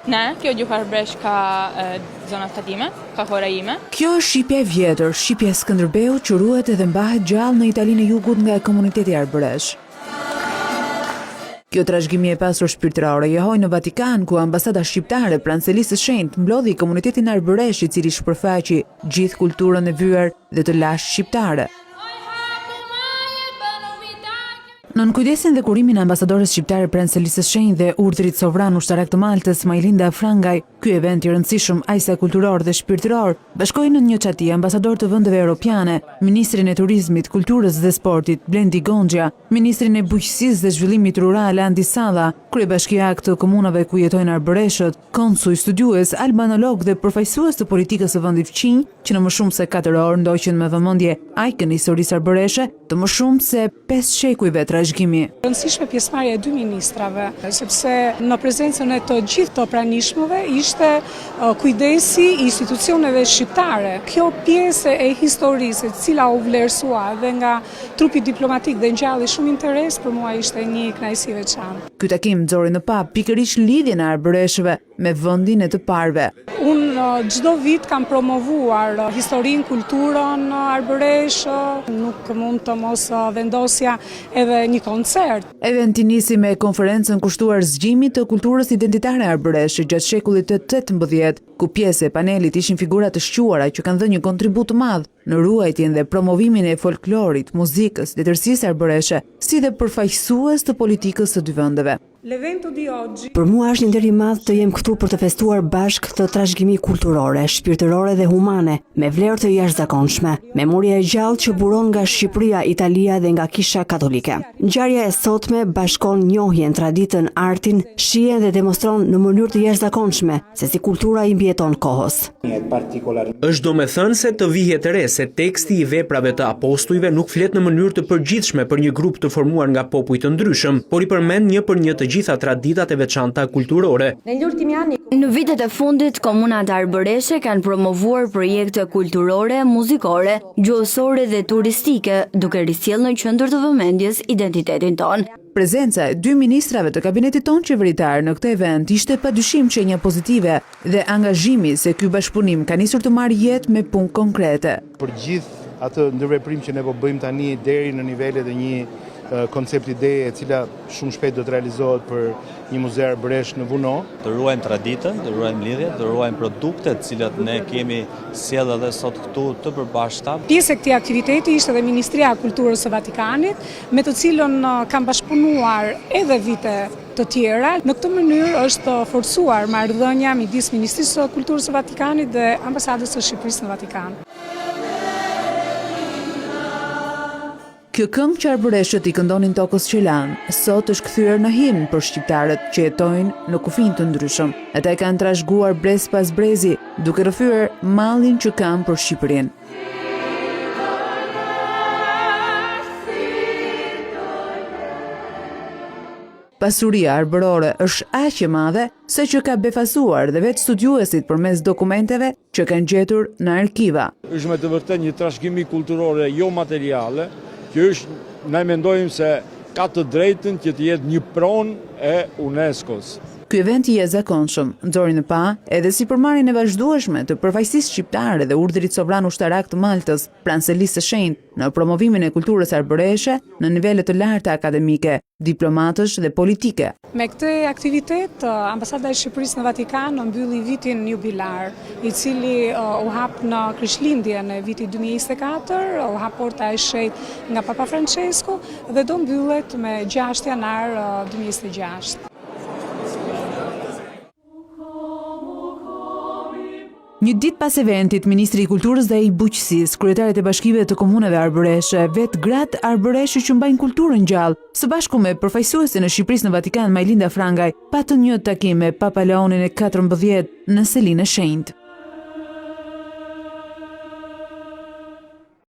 Ne, kjo gjuhë arbëresh ka zonat fatime, ka hora ime. Kjo është shqipja e vjetër, shqipja e Skënderbeut që ruhet edhe mbahet gjallë në Italinë e Jugut nga komuniteti arbëresh. Kjo trashëgimi e pasur shpirtërore johoi në Vatikan, ku ambasada shqiptare pranë Selisë së Shenjtë mblodhi komunitetin arbëresh i cili shpërfaqi gjithë kulturën e vyer dhe të lashtë shqiptare. Nën kujdesin dhe kurimin e ambasadores shqiptare pranë Selisë së Shenjtë dhe urdhrit sovran ushtarak të Maltës, Majlinda Frangaj, ky event i rëndësishëm aq sa kulturor dhe shpirtëror, bashkoi në një çati ambasador të vendeve europiane, ministrin e turizmit, kulturës dhe sportit Blendi Gonxha, ministrin e bujqësisë dhe zhvillimit rural Andi Salla, kryebashkiak të komunave ku jetojnë arbëreshët, konsuj, studiues, albanolog dhe përfaqësues të politikës së vendit fqinj, që në më shumë se 4 orë ndoqën me vëmendje ajkën e historisë arbëreshe të më shumë se 5 shekujve trashëgimi. Rëndësishme pjesëmarrja e 2 ministrave, sepse në prezencën e të gjithë të pranishmëve ishte kujdesi i institucioneve shqiptare. Kjo pjesë e historisë, e cila u vlerësua dhe nga trupi diplomatik dhe ngjalli shumë interes, për mua ishte një kënaqësi e veçantë. Ky takim nxori në pap pikërisht lidhjen e arbëreshëve me vendin e të parëve. Unë çdo vit kam promovuar historinë, kulturën arbëresh, nuk mund të mos vendosja edhe një koncert. Eventi nisi me konferencën kushtuar zgjimit të kulturës identitare arbëreshe gjatë shekullit të 18, ku pjesë e panelit ishin figura të shquara që kanë dhënë një kontribut të madh në ruajtjen dhe promovimin e folklorit, muzikës, letërsisë arbëreshe, si dhe përfaqësues të politikës së dy vendeve. Për mua është një nder i madh të jem këtu për të festuar bashkë këtë trashëgimi kulturore, shpirtërore dhe humane, me vlerë të jashtëzakonshme, memoria e gjallë që buron nga Shqipëria, Italia dhe nga Kisha Katolike. Ngjarja e sotme bashkon njohjen, traditën, artin, shihen dhe demonstron në mënyrë të jashtëzakonshme se si kultura i mbijeton kohës. Është domethënë se të vihet re se teksti i veprave të apostujve nuk flet në mënyrë të përgjithshme për një grup të formuar nga popuj të ndryshëm, por i përmend një për një të gjitha traditat e veçanta kulturore. Në vitet e fundit, komunat arbëreshe kanë promovuar projekte kulturore, muzikore, gjuhësore dhe turistike, duke risjellë në qendër të vëmendjes identitetin ton. Prezenca e 2 ministrave të kabinetit ton qeveritar në këtë event ishte padyshim shenja pozitive dhe angazhimi se ky bashkëpunim ka nisur të marrë jetë me punë konkrete. Për gjithë atë ndërveprim që ne po bëjmë tani deri në nivelet e një koncept ideje e cila shumë shpejt do të realizohet për një muze arbëresh në Vuno. Të ruajmë traditën, të ruajmë lidhjet, të ruajmë produktet cilat ne kemi sjellë edhe sot këtu të përbashkëta. Pjesë e këtij aktiviteti ishte edhe Ministria e Kulturës së Vatikanit, me të cilën kam bashkëpunuar edhe vite të tjera. Në këtë mënyrë është forcuar marrëdhënia midis Ministrisë së Kulturës së Vatikanit dhe Ambasadës së Shqipërisë në Vatikan. Kjo këngë që arbëreshët i këndonin tokës që lanë, sot është kthyer në himn për shqiptarët që jetojnë në kufij të ndryshëm. Ata e kanë trashëguar brez pas brezi, duke rrëfyer mallin që kanë për Shqipërinë. Pasuria arbërore është aq e madhe sa që ka befazuar dhe vetë studiuesit përmes dokumenteve që kanë gjetur në arkiva. Është me të vërtetë një trashëgimi kulturore jo materiale, që është, ne mendojmë se ka të drejtën që të jetë një pronë e UNESCO-s. Ky event i jashtëzakonshëm nxori në pa edhe sipërmarrjen e vazhdueshme të përfaqësisë shqiptare dhe urdhrit sovran ushtarak të Maltës pranë Selisë së Shenjtë në promovimin e kulturës arbëreshe në nivele të larta akademike, diplomatësh dhe politike. Me këtë aktivitet, Ambasada e Shqipërisë në Vatikan mbylli vitin jubilar, i cili u hap në Krishtlindjen e vitit 2024, u hap porta e shenjtë nga Papa Francesco dhe do mbyllet me 6 janar 2026. Një ditë pas eventit, Ministri i Kulturës dhe i Bujqësisë, kryetaret e bashkive të komuneve arbëreshe, vetë gratë arbëreshe që mbajnë kulturën gjallë, së bashku me përfaqësuesin e Shqipërisë në Vatikan, Majlinda Frangaj, patën një takim me Papa Leonin e 14 në Selinë e Shenjtë.